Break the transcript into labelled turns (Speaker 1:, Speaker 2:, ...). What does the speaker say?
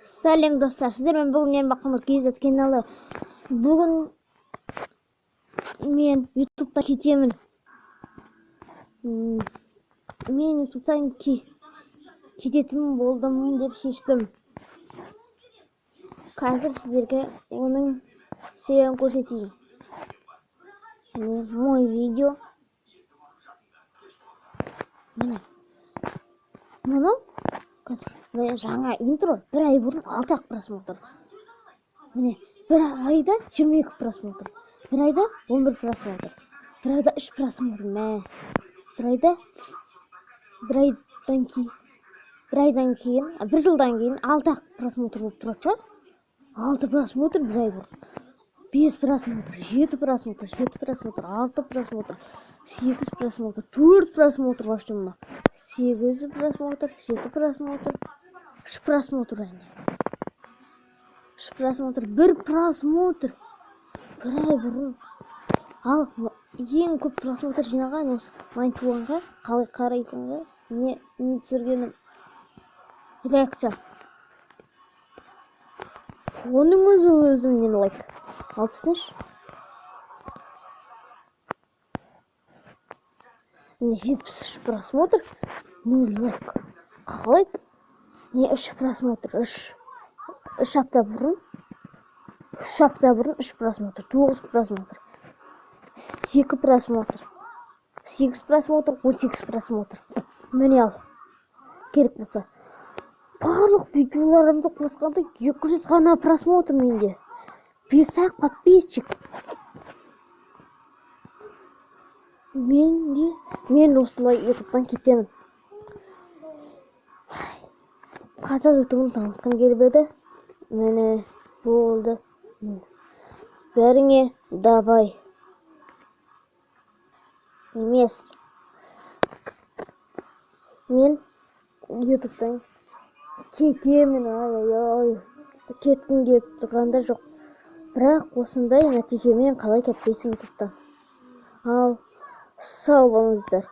Speaker 1: Сәлем достар, сіздермен бүгін мен Бақнұр KZ каналы. Бүгін мен ютубта кетемін. Мен ютубтан кететін болдым деп шештім. Қазір сіздерге оның себебін көрсетейін. Мой видео. Міне жаңа интро бір ай бұрын 6 просмотр. Міне бір айда 22 просмотр. Бір айда 11 просмотр. Бір айда 3 просмотр. Бір жылдан кейін 6 просмотр болып тұрады. 6 просмотр бір ай бұрын. 5 просмотр, 7 просмотр, 6 просмотр, 8 просмотр, 4 просмотр başımda. 8 просмотр, 7 просмотр, 3 просмотр yani. 3 просмотр, 1 просмотр. Bir ay bұрын. Ал ең көп просмотр жинаған осы Манчуанға қалай қарайсың ба? Не түсіргенім реакция. Оның өзімнен лайк. Алпысыншы. Міне 73 просмотр, 0 лайк. Қалай? Не 3 просмотр, 3 апта бұрын. 3 апта бұрын 3 просмотр, 9 просмотр. 2 просмотр. 8 просмотр, 18 просмотр. Міне ал. Керек болса. Барлық видеоларымды қосқанда 200 ғана просмотр менде. 5 подписчик. Мен осылай ютубтан кетемін. Қазақ ютубын танытқым келіп еді. Міне болды. Бәріңе давай. Емес. Мен ютубтан кетемін. Кеткім келіп тұрғанда жоқ. Бірақ осындай нәтижемен қалай кетпейсің ютубтан. Ал сау болыңыздар.